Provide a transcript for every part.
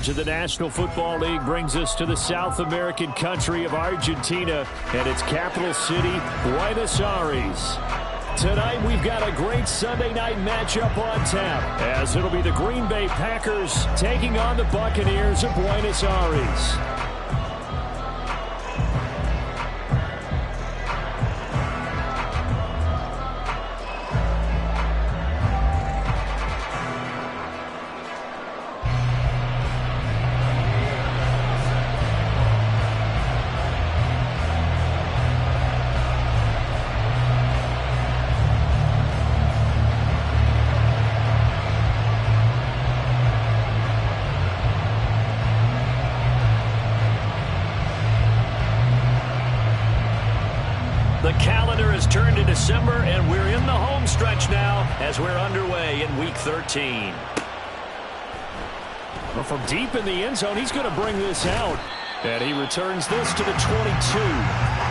coverage of the National Football League brings us to the South American country of Argentina and its capital city, Buenos Aires. Tonight, we've got a great Sunday night matchup on tap, as it'll be the Green Bay Packers taking on the Buccaneers of Buenos Aires. The calendar has turned to December, and we're in the home stretch now as we're underway in Week 13. Well, from deep in the end zone, he's going to bring this out. And he returns this to the 22.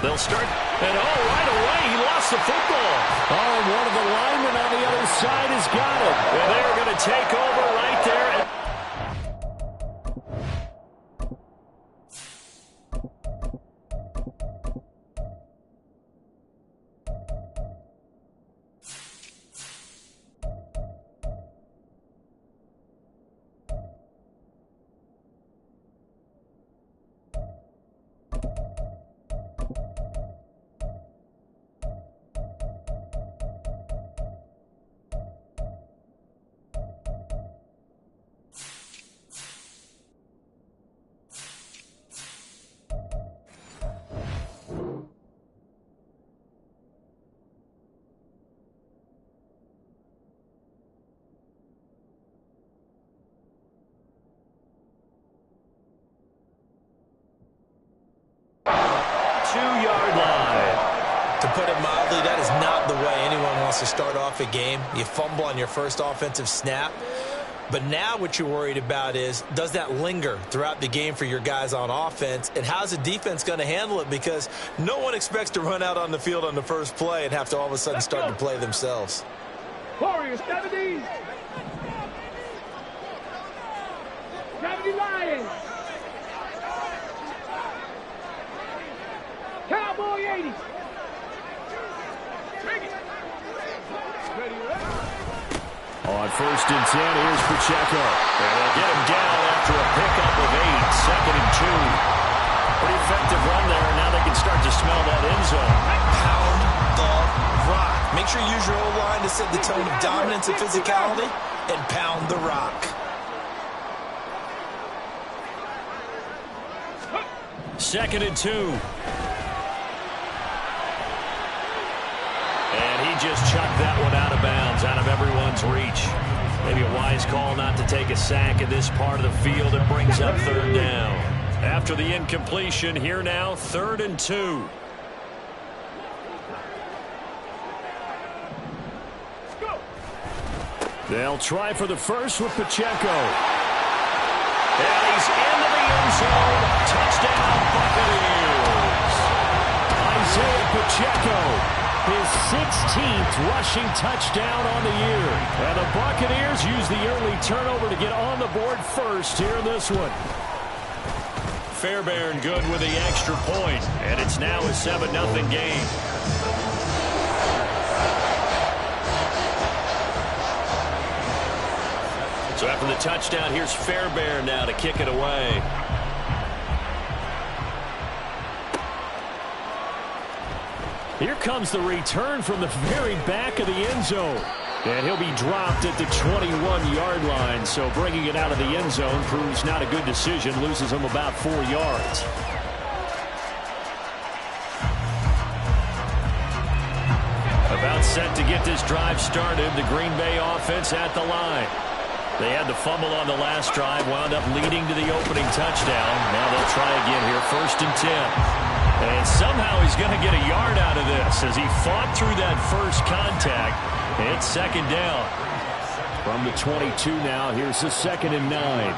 They'll start, and right away, he lost the football. And one of the linemen on the other side has got it. And they're going to take over right there. To put it mildly, that is not the way anyone wants to start off a game. You fumble on your first offensive snap. But now what you're worried about is, does that linger throughout the game for your guys on offense? And how's the defense going to handle it? Because no one expects to run out on the field on the first play and have to all of a sudden start to play themselves. Warriors, 70. 70 Lions. Cowboy 80. On 1st and 10, here's Pacheco. And they'll get him down after a pickup of 8, 2nd and 2. Pretty effective run there, and now they can start to smell that end zone. Pound the rock. Make sure you use your O-line to set the tone of dominance and physicality, and pound the rock. Second and 2. And he just chucked that one out of bounds, out of everyone's reach. Maybe a wise call not to take a sack in this part of the field. It brings up 3rd down. After the incompletion, here now, 3rd and 2. They'll try for the first with Pacheco. And he's into the end zone. Touchdown, Buccaneers. Isaiah Pacheco. His 16th rushing touchdown on the year. And the Buccaneers use the early turnover to get on the board first here in this one. Fairbairn good with the extra point. And it's now a 7-0 game. So after the touchdown, here's Fairbairn now to kick it away. Here comes the return from the very back of the end zone. And he'll be dropped at the 21-yard line. So bringing it out of the end zone proves not a good decision. Loses him about 4 yards. About set to get this drive started. The Green Bay offense at the line. They had the fumble on the last drive, wound up leading to the opening touchdown. Now they'll try again here, 1st and 10. And somehow he's going to get a yard out of this as he fought through that first contact. It's 2nd down. From the 22 now, here's the 2nd and 9.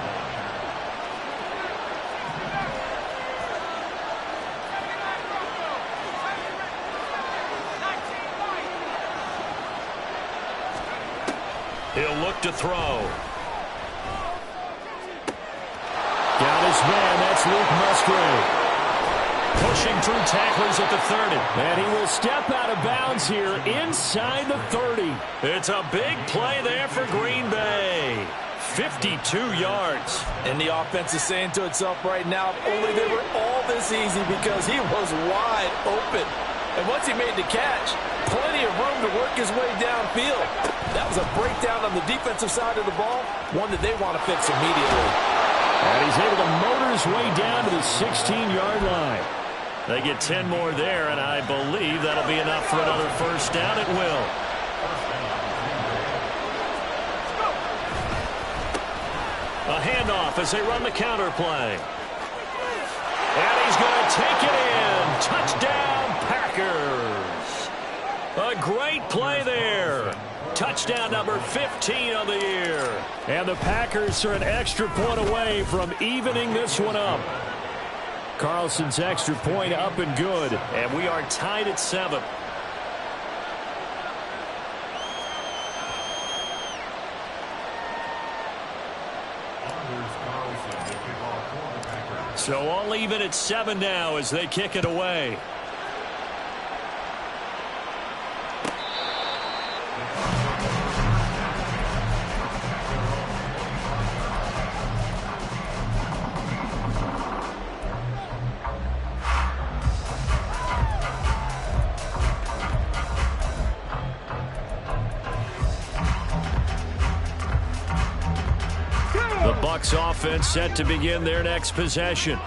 He'll look to throw. Got his man. That's Luke Musgrave. Pushing through tacklers at the 30. And he will step out of bounds here inside the 30. It's a big play there for Green Bay. 52 yards. And the offense is saying to itself right now, only they were all this easy because he was wide open. And once he made the catch, plenty of room to work his way downfield. That was a breakdown on the defensive side of the ball, one that they want to fix immediately. And he's able to motor his way down to the 16-yard line. They get 10 more there, and I believe that'll be enough for another 1st down. It will. A handoff as they run the counter play. And he's going to take it in. Touchdown, Packers. A great play there. Touchdown number 15 of the year. And the Packers are an extra point away from evening this one up. Carlson's extra point up and good. And we are tied at 7. So all even at 7 now as they kick it away. Bucs offense set to begin their next possession.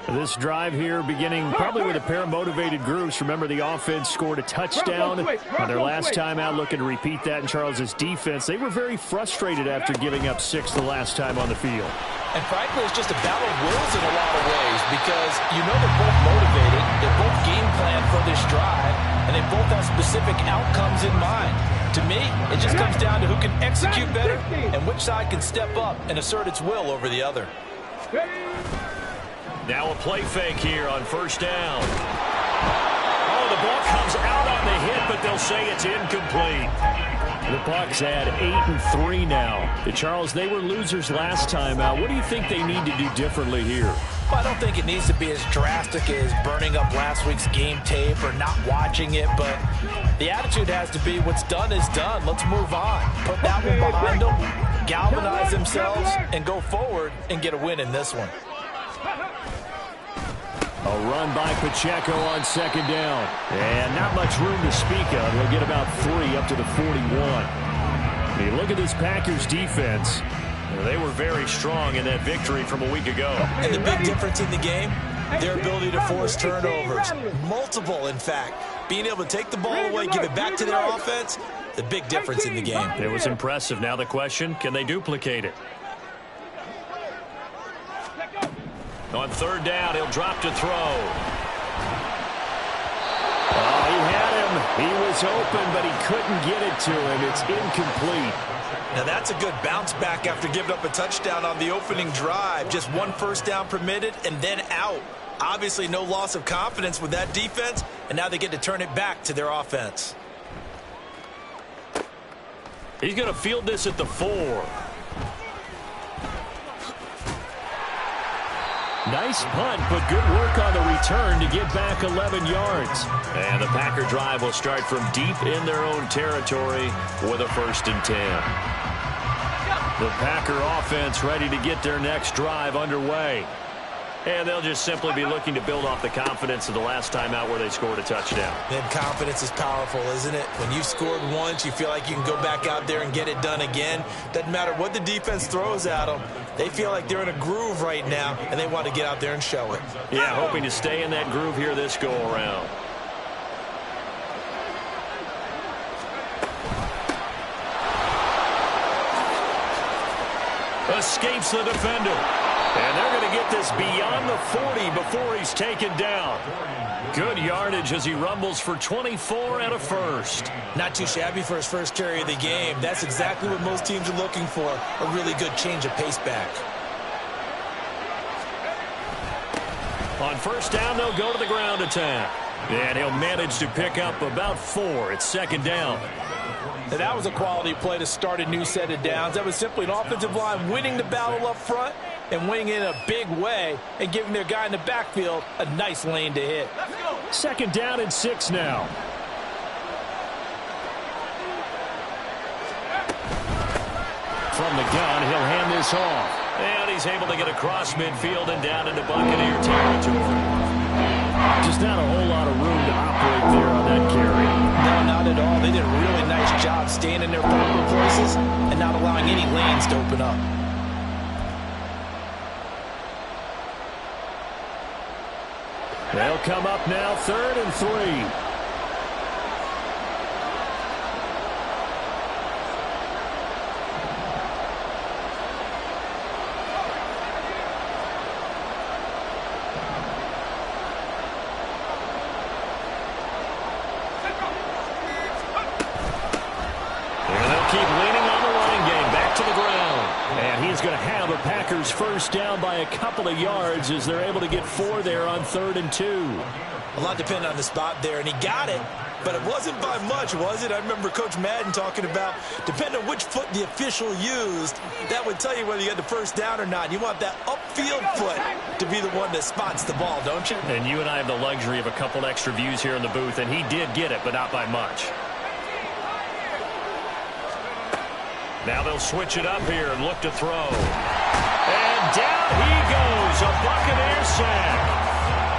This drive here beginning probably with a pair of motivated groups. Remember, the offense scored a touchdown on their last time out, looking to repeat that in Charles's defense. They were very frustrated after giving up 6 the last time on the field. And frankly, it's just a battle of wills in a lot of ways because you know they're both motivated, they're both game planned for this drive, and they both have specific outcomes in mind. To me, it just comes down to who can execute better and which side can step up and assert its will over the other. Now a play fake here on 1st down. Oh, the ball comes out on the hit, but they'll say it's incomplete. The Bucs add 8-3 now. The Charles, they were losers last time out. What do you think they need to do differently here? Well, I don't think it needs to be as drastic as burning up last week's game tape or not watching it, but the attitude has to be what's done is done. Let's move on. Put that one behind them, galvanize themselves, and go forward and get a win in this one. A run by Pacheco on 2nd down. And not much room to speak of. He'll get about 3 up to the 41. You look at this Packers defense. They were very strong in that victory from a week ago. And the big difference in the game, their ability to force turnovers. Multiple, in fact. Being able to take the ball away, give it back to their offense, the big difference in the game. It was impressive. Now the question, can they duplicate it? On 3rd down, he'll drop to throw. Oh, he had him. He was open, but he couldn't get it to him. It's incomplete. Now that's a good bounce back after giving up a touchdown on the opening drive. Just 1 first down permitted and then out. Obviously no loss of confidence with that defense, and now they get to turn it back to their offense. He's going to field this at the 4. Nice punt, but good work on the return to get back 11 yards. And the Packer drive will start from deep in their own territory with a 1st and 10. The Packer offense ready to get their next drive underway. And they'll just simply be looking to build off the confidence of the last time out where they scored a touchdown. And confidence is powerful, isn't it? When you've scored once, you feel like you can go back out there and get it done again. Doesn't matter what the defense throws at them. They feel like they're in a groove right now, and they want to get out there and show it. Yeah, hoping to stay in that groove here this go-around. Escapes the defender. And they're going to get this beyond the 40 before he's taken down. Good yardage as he rumbles for 24 and a first. Not too shabby for his first carry of the game. That's exactly what most teams are looking for, a really good change of pace back. On first down, they'll go to the ground attack. And he'll manage to pick up about 4. It's second down. Now, that was a quality play to start a new set of downs. That was simply an offensive line winning the battle up front and winning in a big way and giving their guy in the backfield a nice lane to hit. Second down and 6 now. From the gun, he'll hand this off. And he's able to get across midfield and down into Buccaneer territory. Just not a whole lot of room to operate there on that carry. No, not at all. They did a really nice job staying in their proper places and not allowing any lanes to open up. They'll come up now, 3rd and 3. Packers first down by a couple of yards as they're able to get 4 there on 3rd and 2. A lot depended on the spot there, and he got it, but it wasn't by much, was it? I remember Coach Madden talking about, depending on which foot the official used, that would tell you whether you had the first down or not. You want that upfield foot to be the one that spots the ball, don't you? And you and I have the luxury of a couple extra views here in the booth, and he did get it, but not by much. Now they'll switch it up here and look to throw. And down he goes, a Buccaneer sack.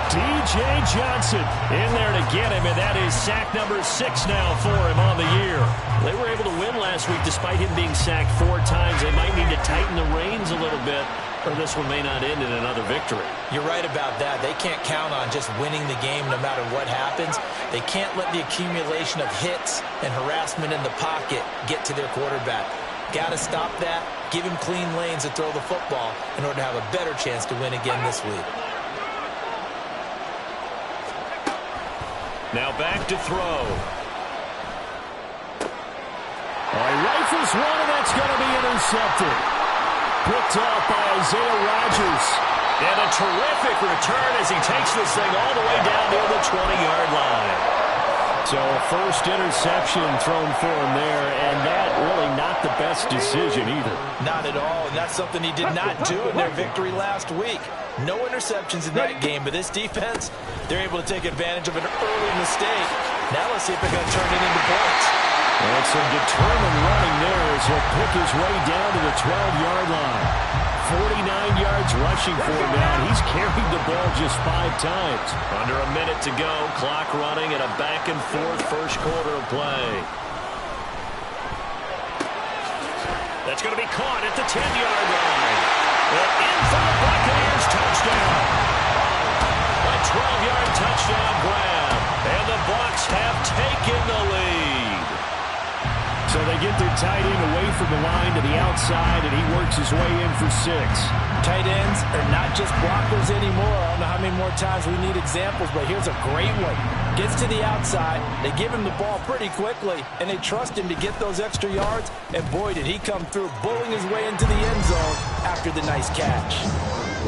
D.J. Johnson in there to get him, and that is sack number 6 now for him on the year. They were able to win last week despite him being sacked 4 times. They might need to tighten the reins a little bit, or this one may not end in another victory. You're right about that. They can't count on just winning the game no matter what happens. They can't let the accumulation of hits and harassment in the pocket get to their quarterback. Got to stop that, give him clean lanes to throw the football in order to have a better chance to win again this week. Now back to throw. He rifles one, and that's going to be intercepted. Picked off by Isaiah Rodgers. And a terrific return as he takes this thing all the way down near the 20-yard line. So a first interception thrown for him there, and that really not the best decision either. Not at all, and that's something he did not do in their victory last week. No interceptions in that game, but this defense, they're able to take advantage of an early mistake. Now let's see if they're going to turn it into points. And some determined running there as he'll pick his way down to the 12-yard line. 49 yards rushing for him now. He's carried the ball just 5 times. Under a minute to go. Clock running and a back-and-forth first quarter of play. That's going to be caught at the 10-yard line. And in for the Buccaneers touchdown. A 12-yard touchdown grab. And the Bucs have taken the lead. So they get their tight end away from the line to the outside, and he works his way in for 6. Tight ends are not just blockers anymore. I don't know how many more times we need examples, but here's a great one. Gets to the outside, they give him the ball pretty quickly, and they trust him to get those extra yards, and boy, did he come through, bullying his way into the end zone after the nice catch.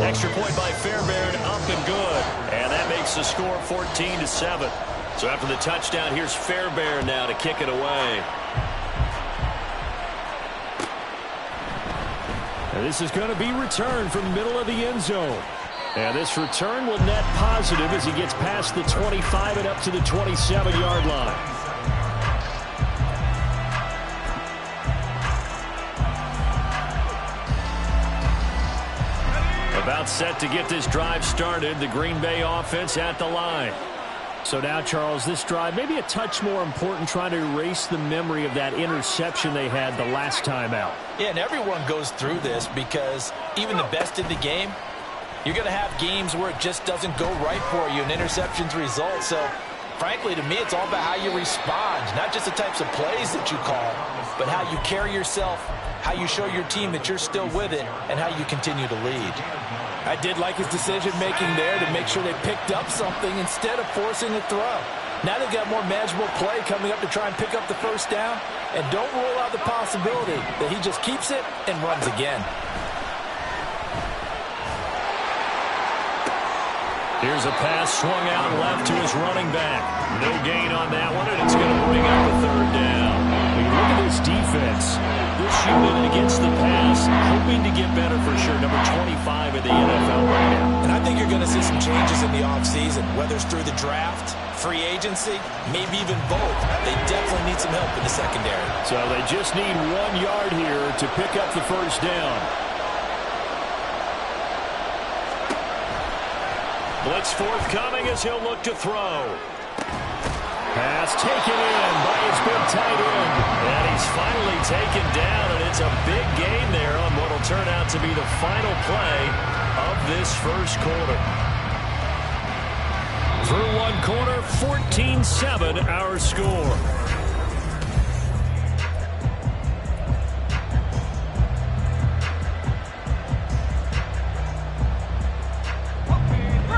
Extra point by Fairbairn, up and good, and that makes the score 14-7. So after the touchdown, here's Fairbairn now to kick it away. And this is going to be returned from the middle of the end zone. And this return will net positive as he gets past the 25 and up to the 27-yard line. About set to get this drive started. The Green Bay offense at the line. So now, Charles, this drive maybe a touch more important, trying to erase the memory of that interception they had the last time out. Yeah, and everyone goes through this because even the best in the game, you're going to have games where it just doesn't go right for you and interceptions result. So frankly, to me, it's all about how you respond, not just the types of plays that you call, but how you carry yourself, how you show your team that you're still with it, and how you continue to lead. I did like his decision-making there to make sure they picked up something instead of forcing a throw. Now they've got more manageable play coming up to try and pick up the first down, and don't rule out the possibility that he just keeps it and runs again. Here's a pass swung out left to his running back. No gain on that one, and it's going to bring up the third down. When you look at this defense, this unit against the pass, hoping to get better for sure. Number 25 in the NFL right now. And I think you're going to see some changes in the offseason, whether it's through the draft, free agency, maybe even both. They definitely need some help in the secondary. So they just need 1 yard here to pick up the first down. Blitz forthcoming as he'll look to throw. Pass taken in by his big tight end. And he's finally taken down, and it's a big gain there on what will turn out to be the final play of this first quarter. Through one quarter, 14-7 our score.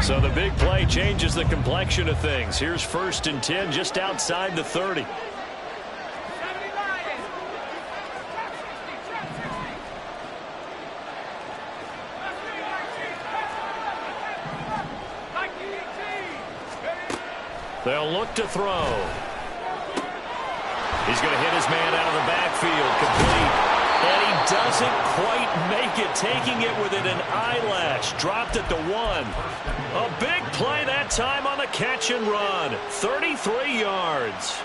So the big play changes the complexion of things. Here's 1st and 10 just outside the 30. They'll look to throw. He's going to hit his man out of the backfield. Complete. And he doesn't quite make it, taking it within an eyelash. Dropped at the 1. A big play that time on the catch and run. 33 yards.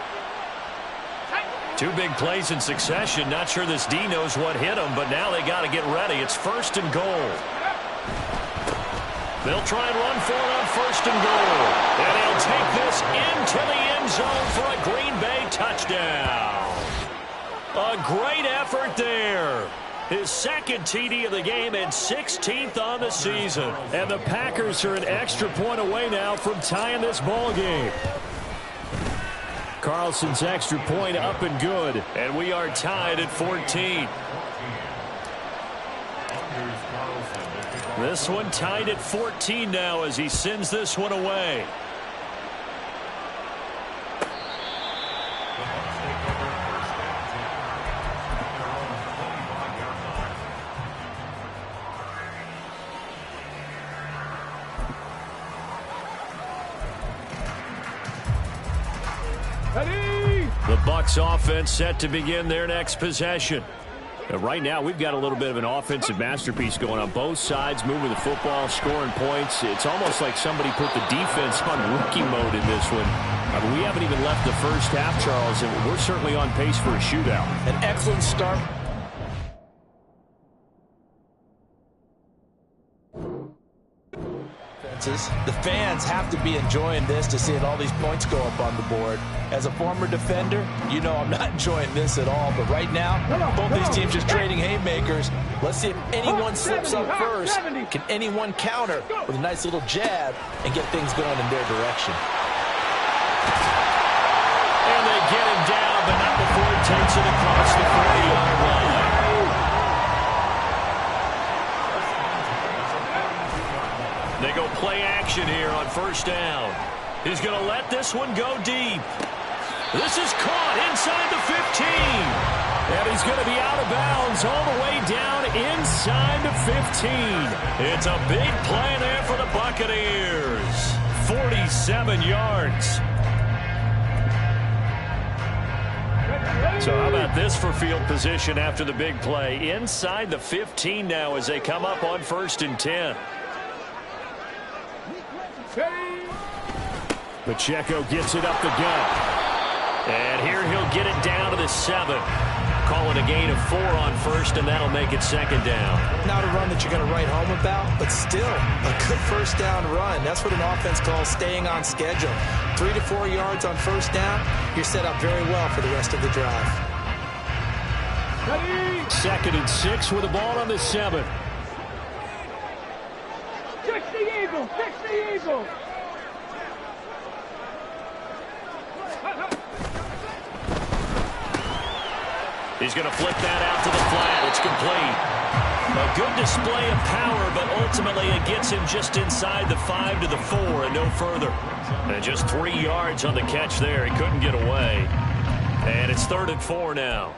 2 big plays in succession. Not sure this D knows what hit him, but now they got to get ready. It's 1st and goal. They'll try and run for it on 1st and goal. And he'll take this into the end zone for a Green Bay touchdown. A great effort there. His 2nd TD of the game and 16th on the season. And the Packers are an extra point away now from tying this ball game. Carlson's extra point up and good. And we are tied at 14. This one tied at 14 now as he sends this one away. The Bucs offense set to begin their next possession. Right now, we've got a little bit of an offensive masterpiece going on both sides, moving the football, scoring points. It's almost like somebody put the defense on rookie mode in this one. We haven't even left the first half, Charles, and we're certainly on pace for a shootout. An excellent start. The fans have to be enjoying this to see all these points go up on the board. As a former defender, you know I'm not enjoying this at all. But right now, both these teams just trading haymakers. Let's see if anyone slips up first. Can anyone counter with a nice little jab and get things going in their direction? And they get him down, but not before he takes it across the 40-yard line. They go play action here on 1st down. He's going to let this one go deep. This is caught inside the 15. And he's going to be out of bounds all the way down inside the 15. It's a big play there for the Buccaneers. 47 yards. So how about this for field position after the big play? Inside the 15 now as they come up on 1st and 10. Pacheco gets it up the gut. And here he'll get it down to the 7. Call it a gain of 4 on 1st, and that'll make it 2nd down. Not a run that you're going to write home about, but still a good 1st down run. That's what an offense calls staying on schedule. 3 to 4 yards on 1st down, you're set up very well for the rest of the drive. 2nd and 6 with the ball on the 7. Fix the Eagle! Fix the Eagle! He's going to flip that out to the flat. It's complete. A good display of power, but ultimately it gets him just inside the 5 to the 4 and no further. And just 3 yards on the catch there. He couldn't get away. And it's 3rd and 4 now.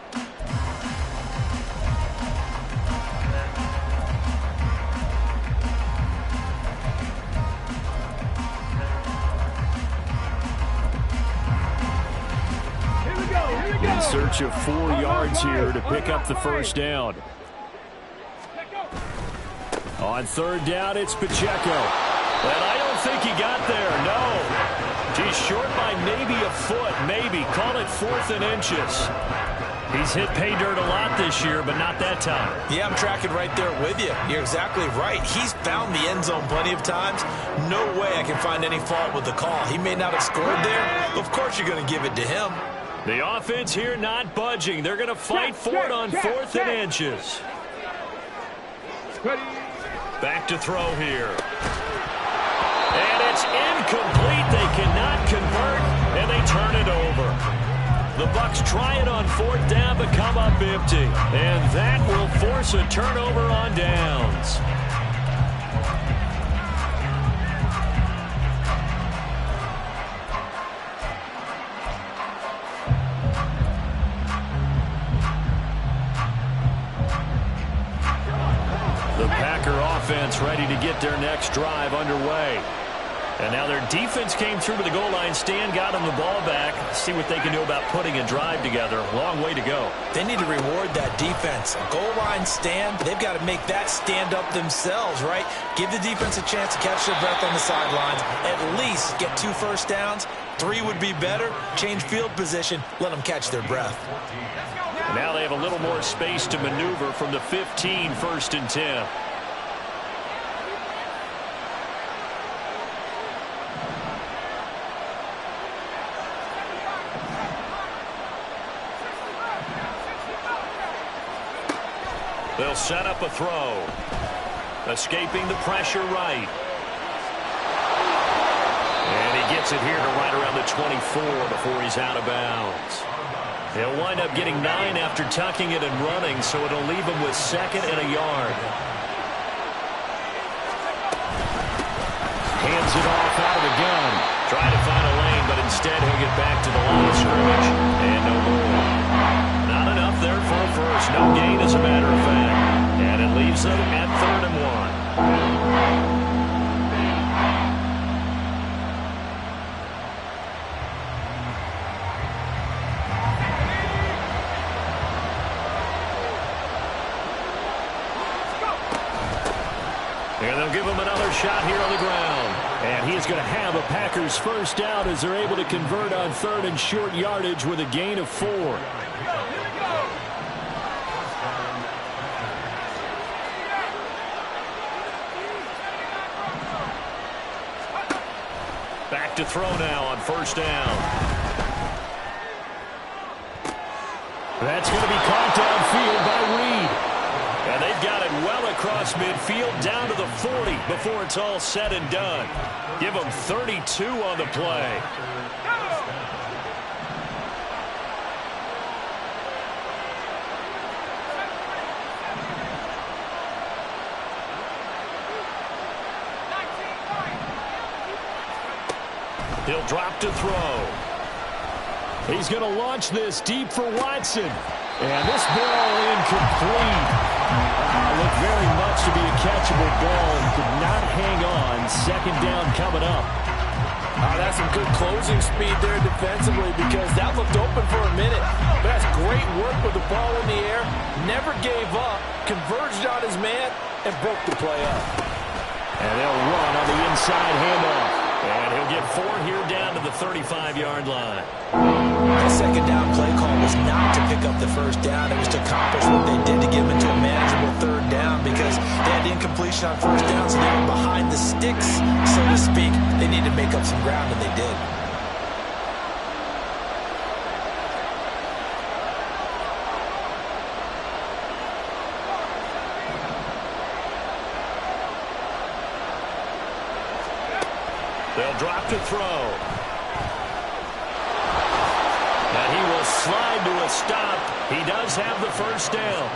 In search of 4 yards here to pick up the first down. On 3rd down, it's Pacheco. And I don't think he got there, no. He's short by maybe a foot, maybe. Call it 4th and inches. He's hit pay dirt a lot this year, but not that time. Yeah, I'm tracking right there with you. You're exactly right. He's found the end zone plenty of times. No way I can find any fault with the call. He may not have scored there, but of course you're going to give it to him. The offense here not budging. They're going to fight for it on 4th and inches. Back to throw here. And it's incomplete. They cannot convert, and they turn it over. The Bucs try it on 4th down, but come up empty. And that will force a turnover on downs. The Packer offense ready to get their next drive underway. And now their defense came through to the goal line stand, got them the ball back. See what they can do about putting a drive together. Long way to go. They need to reward that defense. A goal line stand, they've got to make that stand up themselves, right? Give the defense a chance to catch their breath on the sidelines. At least get 2 first downs. 3 would be better. Change field position. Let them catch their breath. Now they have a little more space to maneuver from the 15, 1st and 10. They'll set up a throw. Escaping the pressure right. And he gets it here to right around the 24 before he's out of bounds. He'll wind up getting 9 after tucking it and running, so it'll leave him with 2nd and a yard. Hands it off out of the gun. Trying to find a lane, but instead he'll get back to the line of scrimmage. And no more. Not enough there for a first. No gain, as a matter of fact. And it leaves them at 3rd and 1. And they'll give him another shot here on the ground. And he's going to have a Packers first down as they're able to convert on 3rd and short yardage with a gain of 4. Back to throw now on 1st down. That's going to be caught downfield by Reed. And they've got it well across midfield down to the 40 before it's all said and done. Give them 32 on the play. He'll drop to throw. He's going to launch this deep for Watson. And this ball incomplete. Looked very much to be a catchable ball and could not hang on. 2nd down coming up. That's some good closing speed there defensively because that looked open for a minute. But that's great work with the ball in the air. Never gave up. Converged on his man and broke the play up. And they'll run on the inside handoff. And he'll get 4 here down to the 35-yard line. The 2nd down play call was not to pick up the first down. It was to accomplish what they did to get them into a manageable 3rd down because they had incompletion on 1st down, so they were behind the sticks, so to speak. They needed to make up some ground, and they did. They'll drop to throw. And he will slide to a stop. He does have the first down.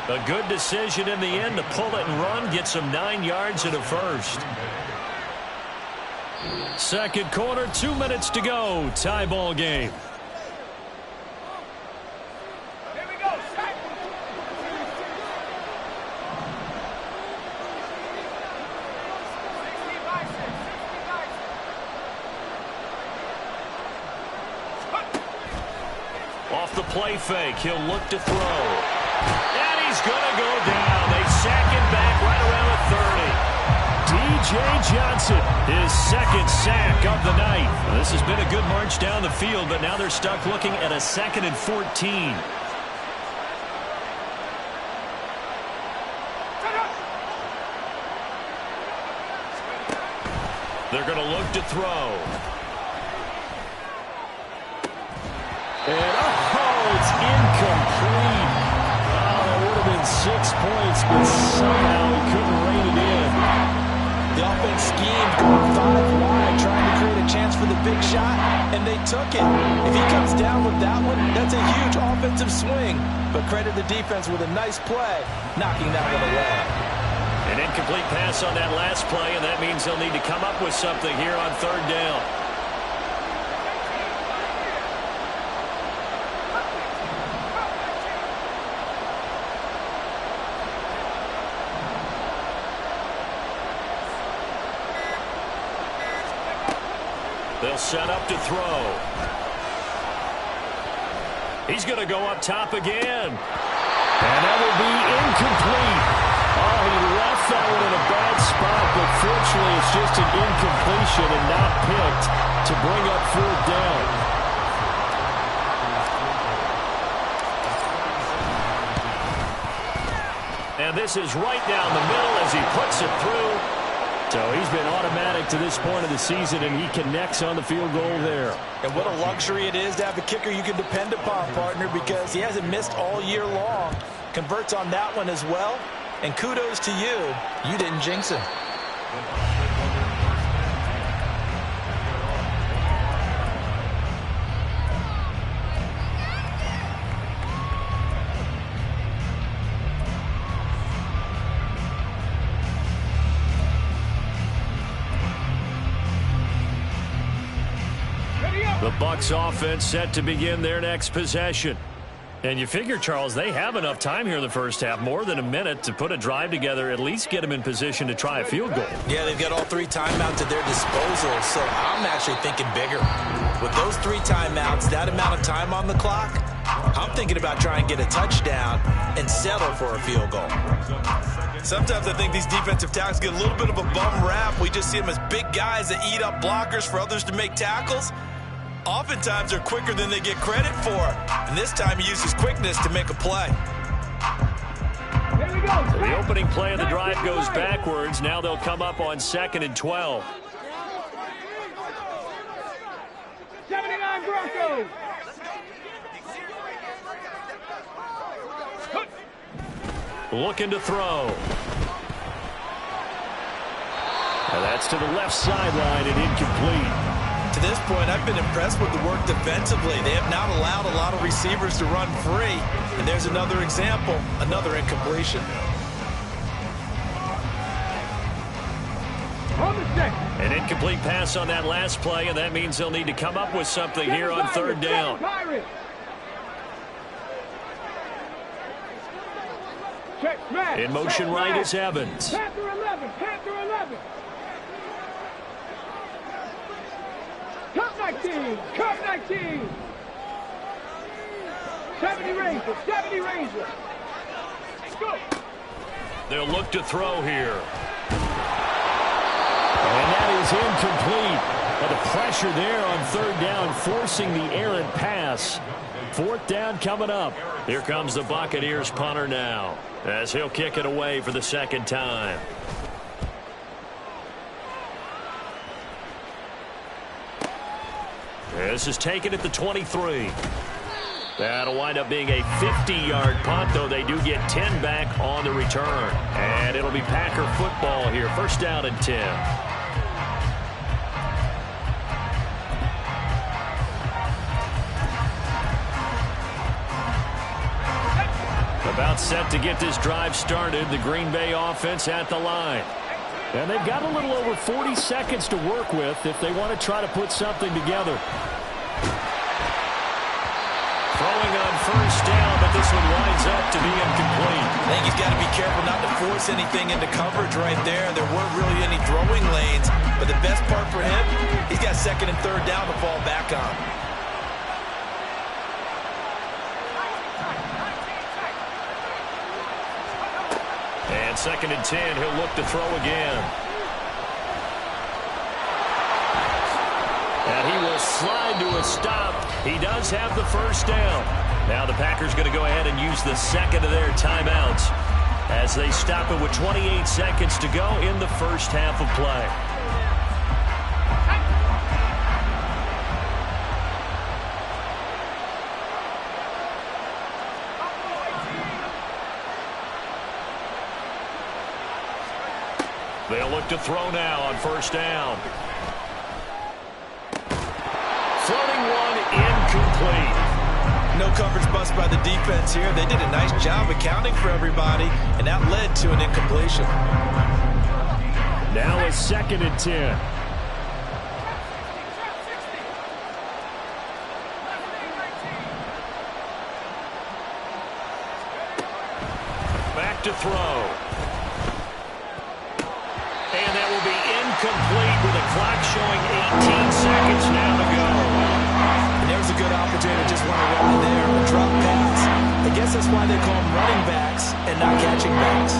A good decision in the end to pull it and run, gets him 9 yards and a first. Second quarter, 2 minutes to go. Tie ball game. Here we go. Off the play fake, he'll look to throw. And he's going to go down. They sack him back right around the 30. D.J. Johnson, his second sack of the night. Well, this has been a good march down the field, but now they're stuck looking at a 2nd and 14. They're going to look to throw. And, it's incomplete. Oh, that would have been 6 points, but somehow he couldn't rein it in. The offense schemed, going 5 wide, trying to create a chance for the big shot, and they took it. If he comes down with that one, that's a huge offensive swing. But credit the defense with a nice play, knocking that one away. An incomplete pass on that last play, and that means they'll need to come up with something here on 3rd down. They'll set up to throw. He's going to go up top again. And that will be incomplete. Oh, he left that one in a bad spot, but fortunately it's just an incompletion and not picked to bring up 4th down. And this is right down the middle as he puts it through. So he's been automatic to this point of the season, and he connects on the field goal there. And what a luxury it is to have a kicker you can depend upon, partner, because he hasn't missed all year long. Converts on that one as well. And kudos to you. You didn't jinx him. The Bucs offense set to begin their next possession. And you figure, Charles, they have enough time here in the first half, more than a minute, to put a drive together, at least get them in position to try a field goal. Yeah, they've got all 3 timeouts at their disposal, so I'm actually thinking bigger. With those 3 timeouts, that amount of time on the clock, I'm thinking about trying to get a touchdown and settle for a field goal. Sometimes I think these defensive tackles get a little bit of a bum rap. We just see them as big guys that eat up blockers for others to make tackles. Oftentimes, they're quicker than they get credit for. And this time, he uses quickness to make a play. Here we go. So the opening play of the drive goes backwards. Now they'll come up on 2nd and 12. 79 Broncos. Looking to throw. And that's to the left sideline and incomplete. To this point, I've been impressed with the work defensively. They have not allowed a lot of receivers to run free. And there's another example, another incompletion. An incomplete pass on that last play, and that means they'll need to come up with something here on 3rd down. In motion right is Evans. Panther 11, Panther 11. Cut 19, cut 19. 70 Rangers, 70 Rangers. Let's go. They'll look to throw here. And that is incomplete. But the pressure there on 3rd down, forcing the errant pass. 4th down coming up. Here comes the Buccaneers punter now, as he'll kick it away for the 2nd time. This is taken at the 23. That'll wind up being a 50-yard punt, though they do get 10 back on the return. And it'll be Packer football here. 1st down and 10. About set to get this drive started. The Green Bay offense at the line. And they've got a little over 40 seconds to work with if they want to try to put something together. Throwing on first down, but this one winds up to be incomplete. I think he's got to be careful not to force anything into coverage right there. There weren't really any throwing lanes, but the best part for him, he's got second and third down to fall back on. And second and 10, he'll look to throw again. And he will slide to a stop. He does have the first down. Now the Packers going to go ahead and use the second of their timeouts as they stop it with 28 seconds to go in the first half of play. They'll look to throw now on first down. Floating one, incomplete. No coverage bust by the defense here. They did a nice job accounting for everybody, and that led to an incompletion. Now a second and 10. Back to throw. And that will be incomplete with the clock showing 18 seconds now to go. And there was a good opportunity, just want to run there, a drop pass. I guess that's why they call them running backs and not catching backs.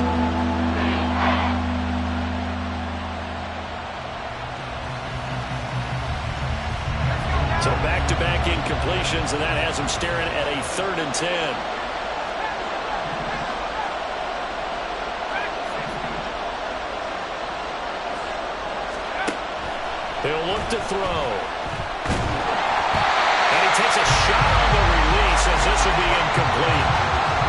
So back-to-back incompletions, and that has him staring at a third and 10. He'll look to throw. And he takes a shot on the release as this will be incomplete.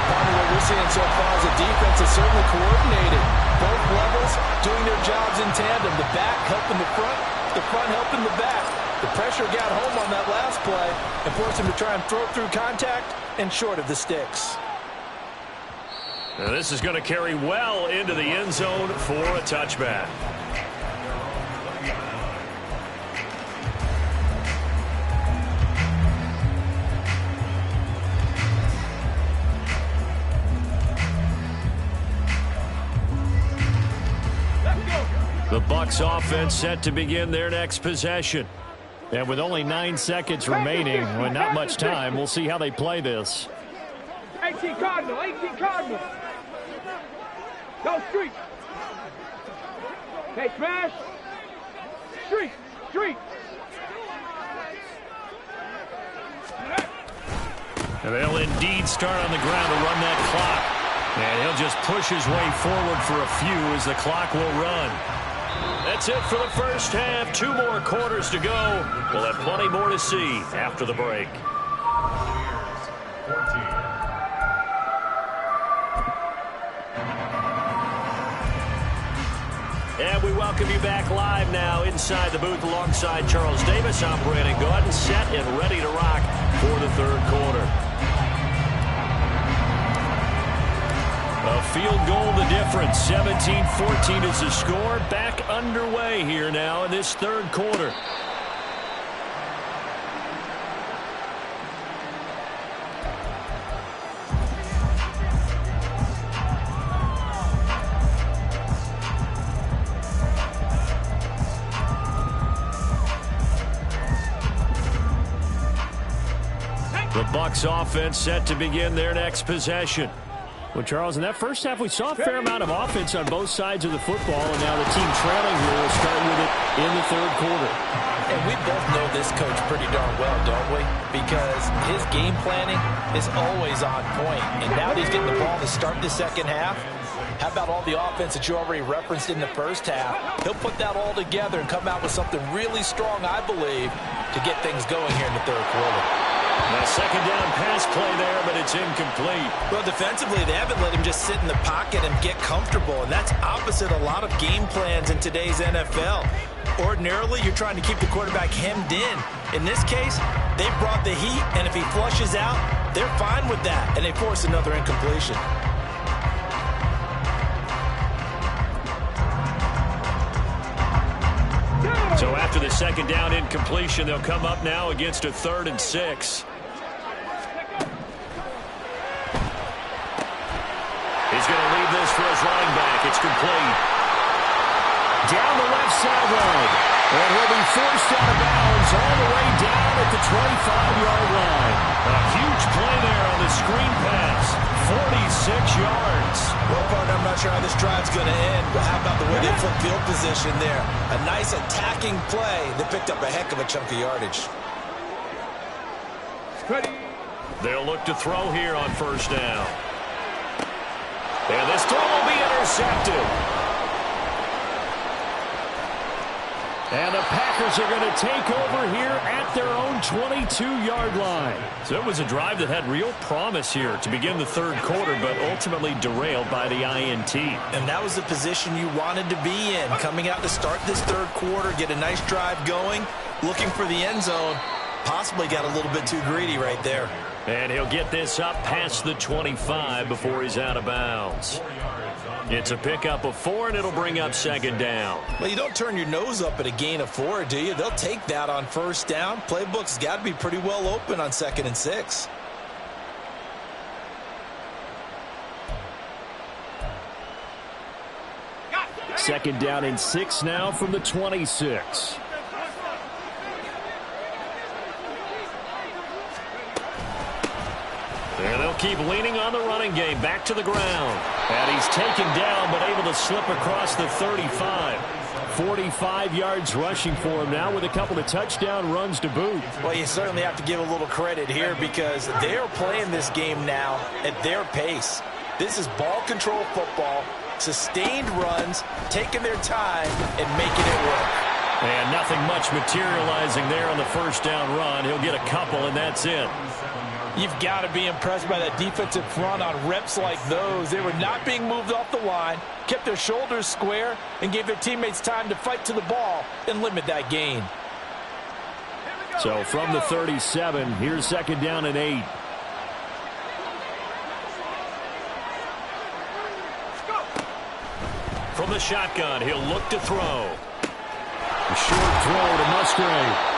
Part of what we're seeing so far is the defense is certainly coordinated. Both levels doing their jobs in tandem. The back helping the front helping the back. The pressure got home on that last play and forced him to try and throw through contact and short of the sticks. Now this is going to carry well into the end zone for a touchback. The Bucs offense set to begin their next possession. And with only 9 seconds remaining, well, not much time, we'll see how they play this. 18 Cardinal, 18 Cardinal. Go street. Hey, smash. Street, street. And they'll indeed start on the ground to run that clock. And he'll just push his way forward for a few as the clock will run. That's it for the first half. 2 more quarters to go. We'll have plenty more to see after the break. And we welcome you back live now inside the booth alongside Charles Davis. I'm Brandon Gaudin, set and ready to rock for the third quarter. A field goal the difference. 17-14 is the score. Back underway here now in this third quarter. The Bucs offense set to begin their next possession. Well, Charles, in that first half, we saw a fair amount of offense on both sides of the football, and now the team trailing here will start with it in the third quarter. And we both know this coach pretty darn well, don't we? Because his game planning is always on point. And now that he's getting the ball to start the second half, how about all the offense that you already referenced in the first half? He'll put that all together and come out with something really strong, I believe, to get things going here in the third quarter. Now, second down pass play there, but it's incomplete. Well, defensively, they haven't let him just sit in the pocket and get comfortable, and that's opposite a lot of game plans in today's NFL. Ordinarily, you're trying to keep the quarterback hemmed in. In this case, they brought the heat, and if he flushes out, they're fine with that, and they force another incompletion. the second down incompletion, they'll come up now against a 3rd and 6. He's going to leave this for his running back. It's complete. Down the left sideline. And he'll be forced out of bounds all the way down at the 25-yard line. A huge play there on the screen pass. 46 yards. Well, partner, I'm not sure how this drive's going to end, but how about the way they flip field position there? A nice attacking play that picked up a heck of a chunk of yardage. They'll look to throw here on 1st down. And this throw will be intercepted. And the Packers are going to take over here at their own 22-yard line. So it was a drive that had real promise here to begin the 3rd quarter, but ultimately derailed by the INT. And that was the position you wanted to be in. Coming out to start this 3rd quarter, get a nice drive going, looking for the end zone. Possibly got a little bit too greedy right there. And he'll get this up past the 25 before he's out of bounds. It's a pickup of 4, and it'll bring up 2nd down. Well, you don't turn your nose up at a gain of 4, do you? They'll take that on 1st down. Playbook's got to be pretty well open on 2nd and 6. Second down and 6 now from the 26. And they'll keep leaning on the running game. Back to the ground. And he's taken down, but able to slip across the 35. 45 yards rushing for him now with a couple of touchdown runs to boot. Well, you certainly have to give a little credit here because they are playing this game now at their pace. This is ball control football, sustained runs, taking their time and making it work. And nothing much materializing there on the 1st down run. He'll get a couple, and that's it. You've got to be impressed by that defensive front on reps like those. They were not being moved off the line, kept their shoulders square, and gave their teammates time to fight to the ball and limit that gain. So from the 37, here's 2nd down and 8. From the shotgun, he'll look to throw. A short throw to Musgrave.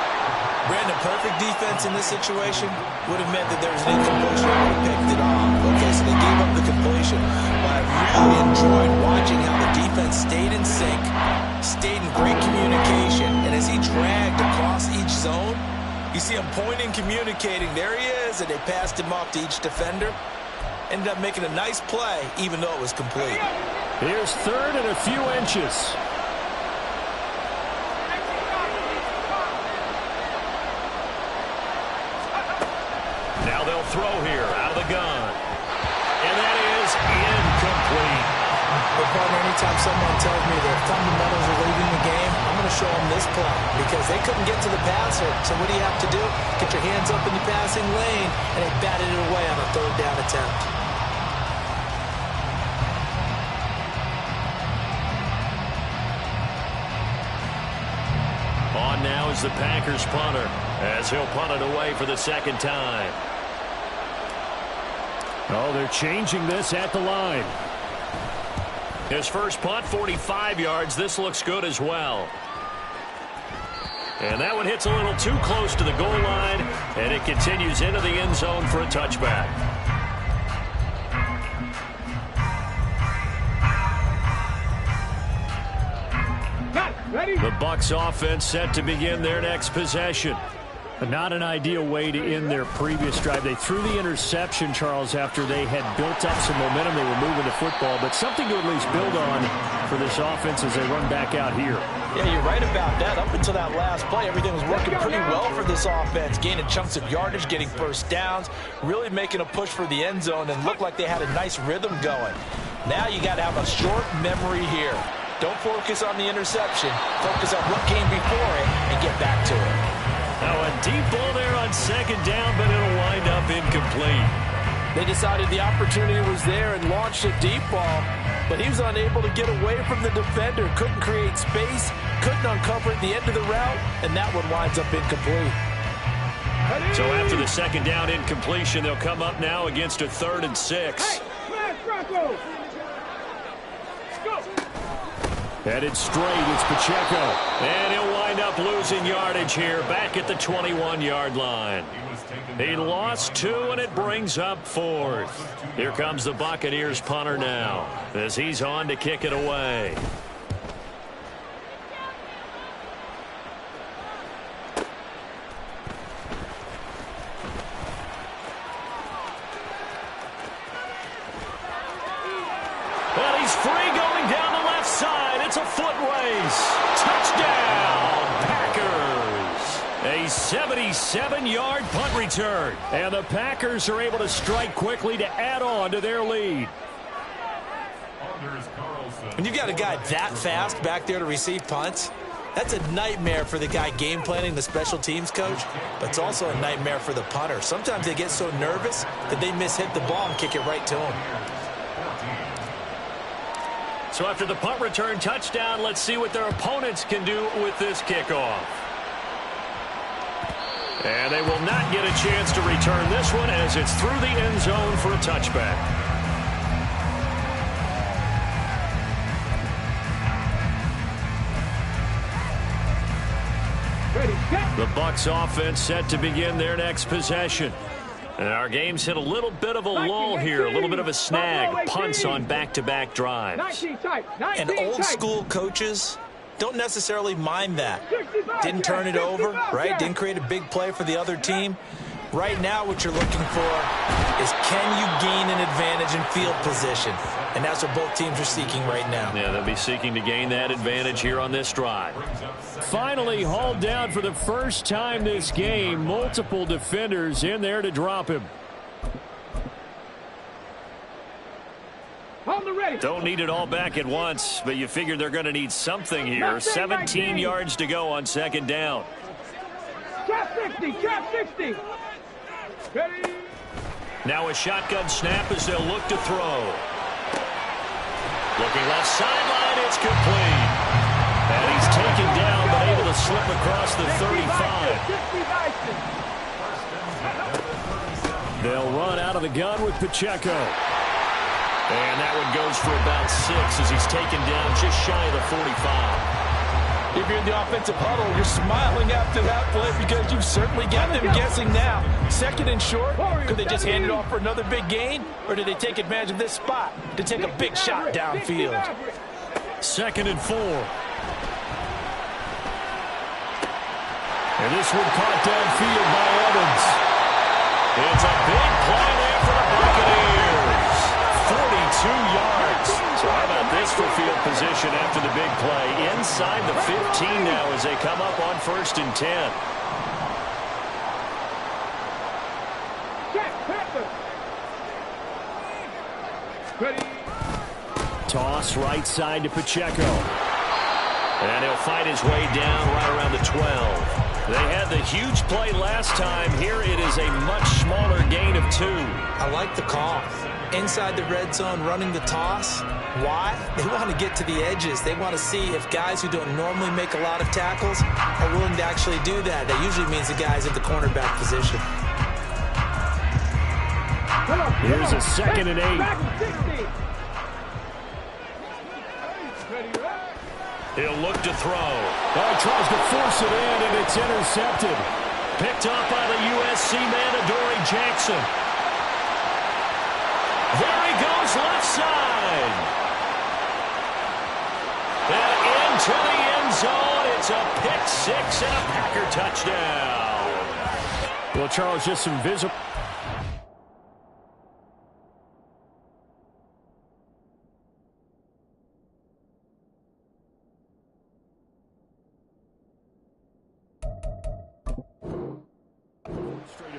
Brandon, perfect defense in this situation would have meant that there was an incompletion. Would have picked it off. Okay, so they gave up the completion. But I really enjoyed watching how the defense stayed in sync, stayed in great communication, and as he dragged across each zone, you see him pointing, communicating. There he is, and they passed him off to each defender. Ended up making a nice play, even though it was complete. Here's 3rd and a few inches. Now they'll throw here out of the gun. And that is incomplete. But partner, anytime someone tells me their fundamentals are leaving the game, I'm going to show them this play because they couldn't get to the passer. So what do you have to do? Get your hands up in the passing lane, and they batted it away on a 3rd down attempt. On now is the Packers punter as he'll punt it away for the 2nd time. Oh, they're changing this at the line. His first punt, 45 yards. This looks good as well. And that one hits a little too close to the goal line, and it continues into the end zone for a touchback. The Bucs offense set to begin their next possession. Not an ideal way to end their previous drive. They threw the interception, Charles, after they had built up some momentum. They were moving the football, but something to at least build on for this offense as they run back out here. Yeah, you're right about that. Up until that last play, everything was working pretty well for this offense, gaining chunks of yardage, getting 1st downs, really making a push for the end zone, and looked like they had a nice rhythm going. Now you got to have a short memory here. Don't focus on the interception. Focus on what came before it and get back to it. Now a deep ball there on 2nd down, but it'll wind up incomplete. They decided the opportunity was there and launched a deep ball, but he was unable to get away from the defender, couldn't create space, couldn't uncover at the end of the route, and that one winds up incomplete. So after the 2nd down incompletion, they'll come up now against a 3rd and 6. Hey, Broncos! Let's go! Headed straight, it's Pacheco. And he'll wind up losing yardage here, back at the 21-yard line. He lost 2, and it brings up 4th. Here comes the Buccaneers punter now, as he's on to kick it away. And he's free going down the left side. It's a foot race. Touchdown, Packers. A 77-yard punt return. And the Packers are able to strike quickly to add on to their lead. When you've got a guy that fast back there to receive punts, that's a nightmare for the guy game planning, the special teams coach, but it's also a nightmare for the punter. Sometimes they get so nervous that they mishit the ball and kick it right to him. So after the punt return touchdown, let's see what their opponents can do with this kickoff. And they will not get a chance to return this one as it's through the end zone for a touchback. The Bucs offense set to begin their next possession. And our game's hit a little bit of a lull here, a little bit of a snag. Punts on back-to-back drives. And old-school coaches don't necessarily mind that. Didn't turn it over, right? Didn't create a big play for the other team. Right now what you're looking for is, can you gain an advantage in field position? And that's what both teams are seeking right now. Yeah, they'll be seeking to gain that advantage here on this drive. Finally hauled down for the first time this game. Multiple defenders in there to drop him. Don't need it all back at once, but you figure they're going to need something here. 17 yards to go on second down. Trap 60, trap 60. Ready? Now a shotgun snap as they'll look to throw. Looking left sideline, it's complete. And he's taken down, but able to slip across the 35. They'll run out of the gun with Pacheco. And that one goes for about 6 as he's taken down just shy of the 45. If you're in the offensive huddle, you're smiling after that play because you've certainly got them guessing now. Second and short, could they just hand it off for another big gain? Or did they take advantage of this spot to take a big shot downfield? Second and 4. And this one caught downfield by Evans. It's a big play there for the Buccaneers. 42 yards. So how about this for field position after the big play? Inside the 15 now as they come up on 1st and 10. Toss right side to Pacheco. And he'll fight his way down right around the 12. They had the huge play last time. Here it is a much smaller gain of 2. I like the call. Inside the red zone, running the toss. Why? They want to get to the edges. They want to see if guys who don't normally make a lot of tackles are willing to actually do that. That usually means the guys at the cornerback position. Here's a 2nd and 8. He'll look to throw. Oh, he tries to force it in, and it's intercepted. Picked up by the USC man, Adoree Jackson. There he goes, left side. And into the end zone. It's a pick 6 and a Packer touchdown. Well, Charles, just some visible.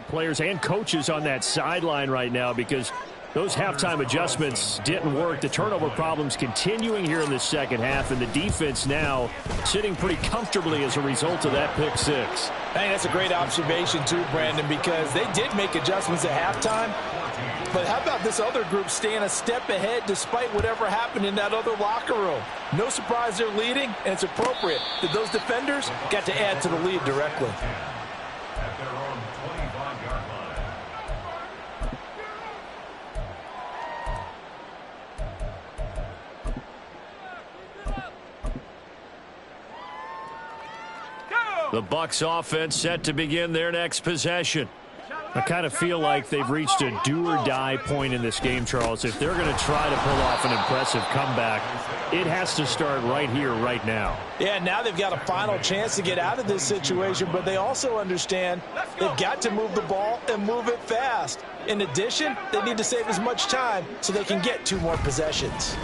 Players and coaches on that sideline right now because those halftime adjustments didn't work. The turnover problems continuing here in the second half, and the defense now sitting pretty comfortably as a result of that pick 6. Hey, that's a great observation too, Brandon, because they did make adjustments at halftime. But how about this other group staying a step ahead despite whatever happened in that other locker room? No surprise they're leading, and it's appropriate that those defenders got to add to the lead directly. The Bucs offense set to begin their next possession. I kind of feel like they've reached a do-or-die point in this game, Charles. If they're going to try to pull off an impressive comeback, it has to start right here, right now. Yeah, now they've got a final chance to get out of this situation, but they also understand they've got to move the ball and move it fast. In addition, they need to save as much time so they can get 2 more possessions.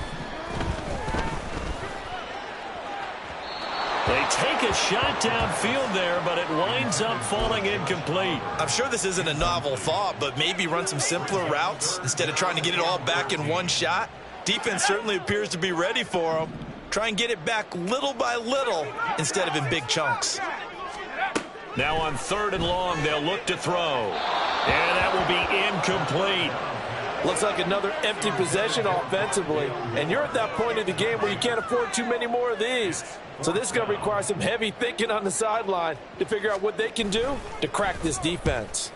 They take a shot downfield there, but it winds up falling incomplete. I'm sure this isn't a novel thought, but maybe run some simpler routes instead of trying to get it all back in one shot. Defense certainly appears to be ready for them. Try and get it back little by little instead of in big chunks. Now on 3rd and long, they'll look to throw. And that will be incomplete. Looks like another empty possession offensively. And you're at that point in the game where you can't afford too many more of these. So this is going to require some heavy thinking on the sideline to figure out what they can do to crack this defense.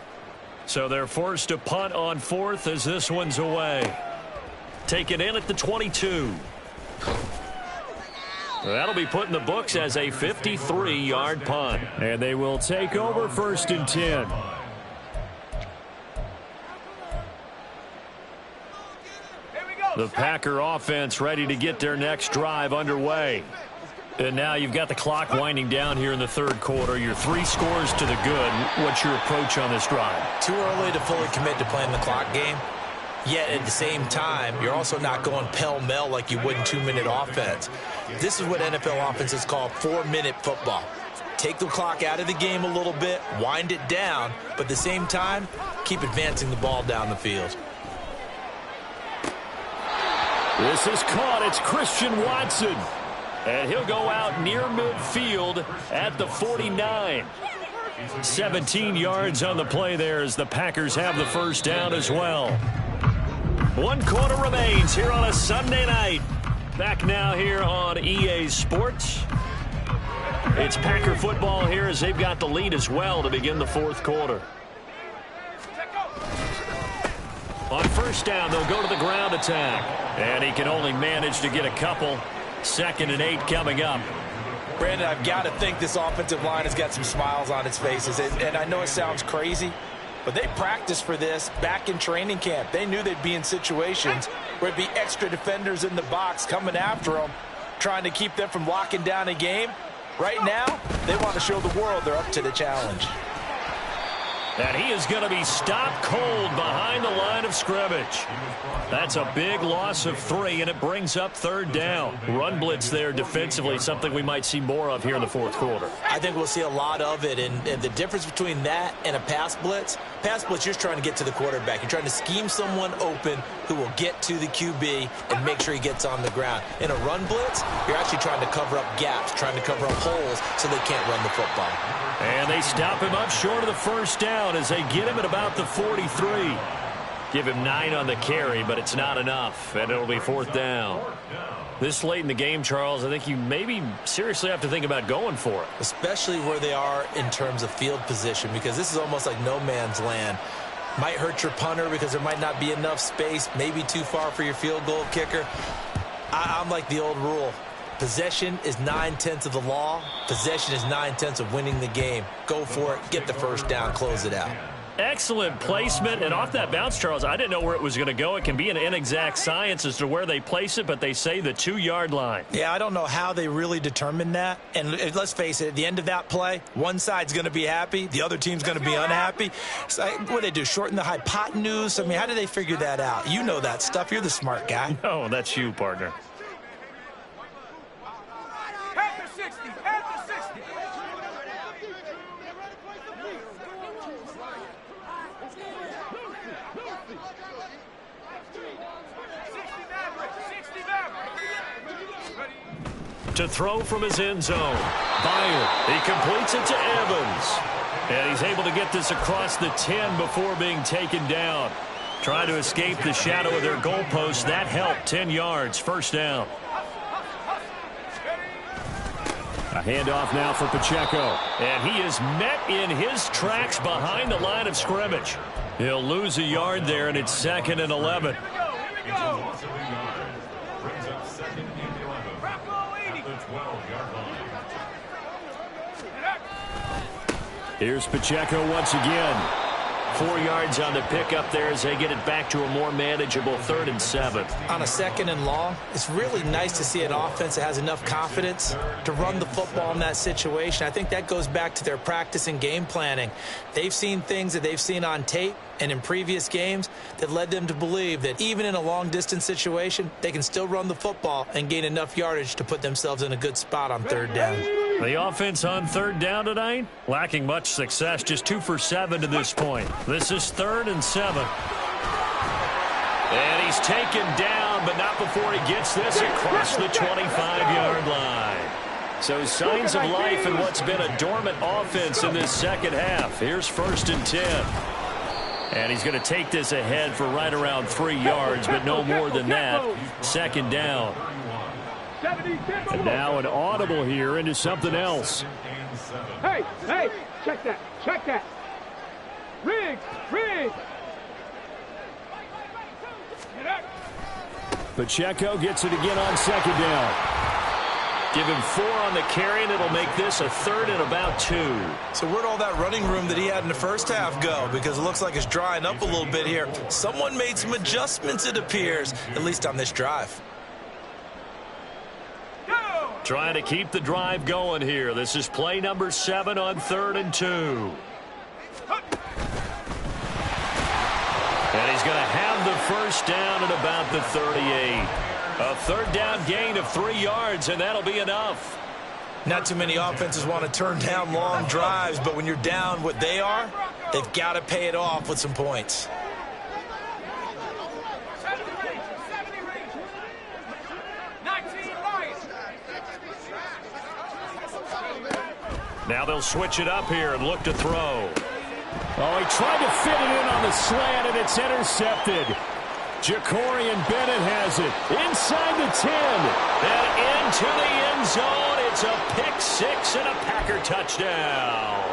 So they're forced to punt on 4th as this one's away. Taken in at the 22. That'll be put in the books as a 53-yard punt. And they will take over 1st and 10. The Packer offense ready to get their next drive underway. And now you've got the clock winding down here in the 3rd quarter. You're 3 scores to the good. What's your approach on this drive? Too early to fully commit to playing the clock game. Yet at the same time, you're also not going pell-mell like you would in 2-minute offense. This is what NFL offenses call 4-minute football. Take the clock out of the game a little bit, wind it down, but at the same time, keep advancing the ball down the field. This is caught. It's Christian Watson. And he'll go out near midfield at the 49. 17 yards on the play there as the Packers have the first down as well. 1 quarter remains here on a Sunday night. Back now here on EA Sports. It's Packer football here as they've got the lead as well to begin the 4th quarter. On 1st down, they'll go to the ground attack. And he can only manage to get a couple. 2nd and 8 coming up. Brandon, I've got to think this offensive line has got some smiles on its faces. And I know it sounds crazy, but they practiced for this back in training camp. They knew they'd be in situations where it'd be extra defenders in the box coming after them, trying to keep them from locking down a game. Right now, they want to show the world they're up to the challenge. And he is going to be stopped cold behind the line of scrimmage. That's a big loss of 3, and it brings up 3rd down. Run blitz there defensively, something we might see more of here in the 4th quarter. I think we'll see a lot of it, and the difference between that and a pass blitz, you're just trying to get to the quarterback. You're trying to scheme someone open who will get to the QB and make sure he gets on the ground. In a run blitz, you're actually trying to cover up gaps, trying to cover up holes so they can't run the football. And they stop him up short of the first down as they get him at about the 43. Give him 9 on the carry, but it's not enough, and it'll be 4th down. This late in the game, Charles, I think you maybe seriously have to think about going for it. Especially where they are in terms of field position, because this is almost like no man's land. Might hurt your punter because there might not be enough space, maybe too far for your field goal kicker. I'm like the old rule. Possession is 9/10 of the law. Possession is 9/10 of winning the game. Go for it, get the first down, close it out. Excellent placement, and off that bounce, Charles, I didn't know where it was going to go. It can be an inexact science as to where they place it, but they say the 2-yard line. Yeah, I don't know how they really determine that. And let's face it, at the end of that play, one side's going to be happy, the other team's going to be unhappy. So what do they do, shorten the hypotenuse? I mean, how do they figure that out? You know that stuff. You're the smart guy. No, that's you, partner. To throw from his end zone. Byard. He completes it to Evans. And he's able to get this across the 10 before being taken down. Trying to escape the shadow of their goalpost. That helped. 10 yards. First down. A handoff now for Pacheco. And he is met in his tracks behind the line of scrimmage. He'll lose a yard there, and it's 2nd and 11. Here's Pacheco once again. 4 yards on the pickup there as they get it back to a more manageable 3rd and 7. On a 2nd and long, it's really nice to see an offense that has enough confidence to run the football in that situation. I think that goes back to their practice and game planning. They've seen things that they've seen on tape and in previous games that led them to believe that even in a long-distance situation, they can still run the football and gain enough yardage to put themselves in a good spot on 3rd down. The offense on 3rd down tonight, lacking much success, just 2 for 7 to this point. This is 3rd and 7. And he's taken down, but not before he gets this across the 25-yard line. So signs of life in what's been a dormant offense in this second half. Here's 1st and 10. And he's going to take this ahead for right around 3 yards, but no more than that. 2nd down. And now an audible here into something else. Hey, check that. Riggs. Pacheco gets it again on 2nd down. Give him 4 on the carry, and it'll make this a 3rd and about 2. So where'd all that running room that he had in the first half go? Because it looks like it's drying up a little bit here. Someone made some adjustments, it appears, at least on this drive. Trying to keep the drive going here. This is play number 7 on 3rd and 2. And he's going to have the first down at about the 38. A 3rd down gain of 3 yards, and that'll be enough. Not too many offenses want to turn down long drives, but when you're down what they are, they've got to pay it off with some points. Now they'll switch it up here and look to throw. Oh, he tried to fit it in on the slant, and it's intercepted. Jacorian Bennett has it inside the 10 and into the end zone. It's a pick 6 and a Packer touchdown.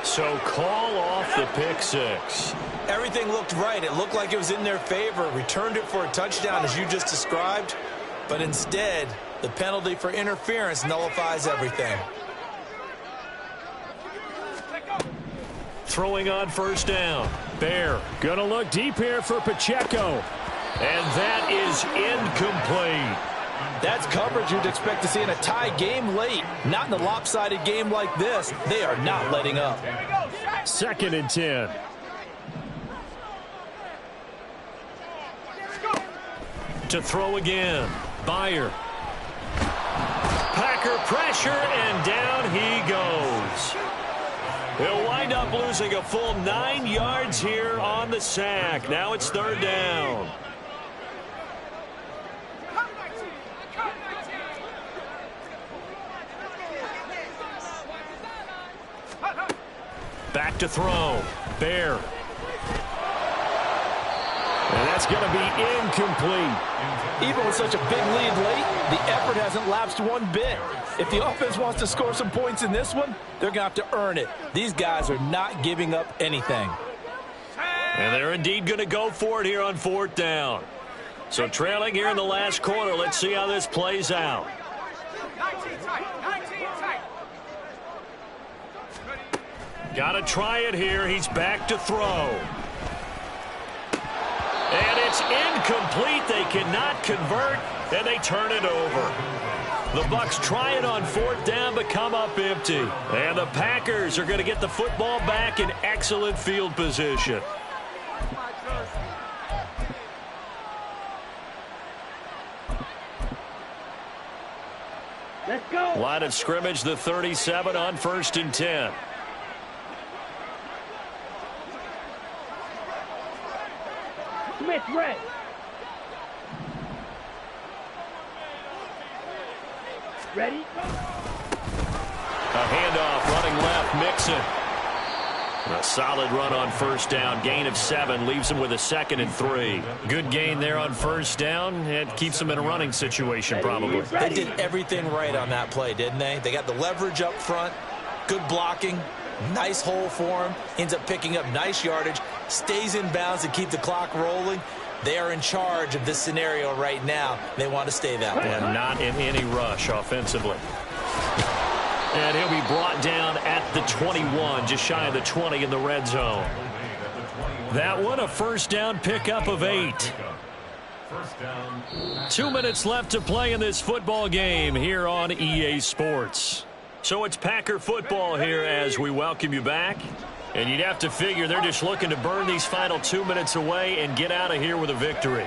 So call off the pick 6. Everything looked right. It looked like it was in their favor. Returned it for a touchdown, as you just described. But instead, the penalty for interference nullifies everything. Throwing on 1st down. Bear gonna look deep here for Pacheco. And that is incomplete. That's coverage you'd expect to see in a tie game late. Not in a lopsided game like this. They are not letting up. 2nd and 10. To throw again. Byer. Packer pressure, and down he goes. He'll wind up losing a full 9 yards here on the sack. Now it's 3rd down. Back to throw. Bear. And that's going to be incomplete. Even with such a big lead late, the effort hasn't lapsed one bit. If the offense wants to score some points in this one, they're going to have to earn it. These guys are not giving up anything. And they're indeed going to go for it here on 4th down. So trailing here in the last quarter, let's see how this plays out. 19 tight. Got to try it here. He's back to throw. And it's incomplete. They cannot convert, and they turn it over. The Bucs try it on 4th down, but come up empty. And the Packers are going to get the football back in excellent field position. Let's go. Line of scrimmage, the 37 on 1st and 10. Smith red. Ready? A handoff, running left, Mixon. A solid run on 1st down. Gain of 7 leaves him with a 2nd and 3. Good gain there on 1st down. It keeps him in a running situation probably. They did everything right on that play, didn't they? They got the leverage up front, good blocking, nice hole for him, ends up picking up nice yardage, stays in bounds to keep the clock rolling. They are in charge of this scenario right now. They want to stay that way. And not in any rush offensively. And he'll be brought down at the 21, just shy of the 20 in the red zone. That one, a first down pickup of 8. 2 minutes left to play in this football game here on EA Sports. So it's Packer football here as we welcome you back. And you'd have to figure they're just looking to burn these final 2 minutes away and get out of here with a victory.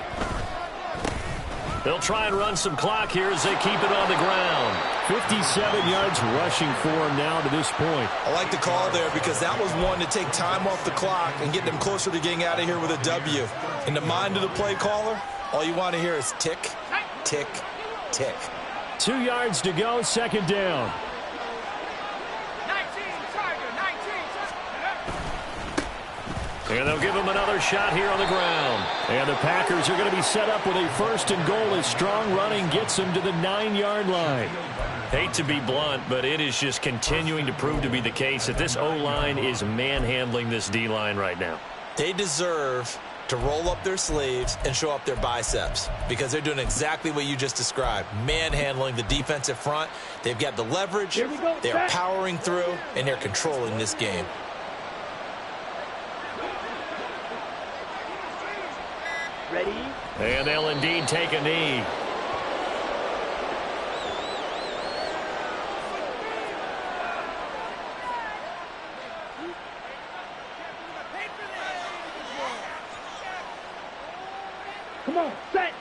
They'll try and run some clock here as they keep it on the ground. 57 yards rushing for him now to this point. I like the call there because that was one to take time off the clock and get them closer to getting out of here with a W. In the mind of the play caller, all you want to hear is tick, tick, tick. 2 yards to go, second down. 19, Tiger, 19. And they'll give him another shot here on the ground. And the Packers are going to be set up with a first and goal as strong running gets them to the 9-yard line. Hate to be blunt, but it is just continuing to prove to be the case that this O-line is manhandling this D-line right now. They deserve to roll up their sleeves and show up their biceps because they're doing exactly what you just described, manhandling the defensive front. They've got the leverage, they're powering through, and they're controlling this game. Ready? And they'll indeed take a knee. Come on, set.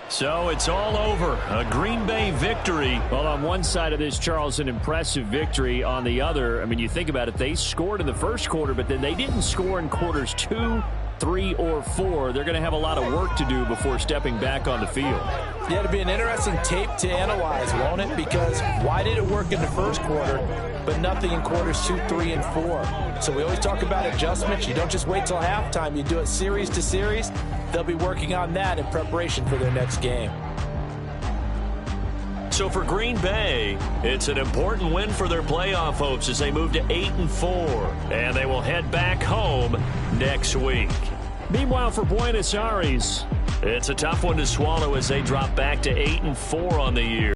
So it's all over. A Green Bay victory. Well, on one side of this, Charles, an impressive victory. On the other, I mean, you think about it, they scored in the first quarter, but then they didn't score in quarters 2, 3, or 4. They're going to have a lot of work to do before stepping back on the field. Yeah, it'll be an interesting tape to analyze, won't it? Because why did it work in the first quarter, but nothing in quarters 2, 3, and 4? So we always talk about adjustments. You don't just wait till halftime. You do it series to series. They'll be working on that in preparation for their next game. So for Green Bay, it's an important win for their playoff hopes as they move to 8-4, and they will head back home next week. Meanwhile, for Buenos Aires, it's a tough one to swallow as they drop back to 8-4 on the year.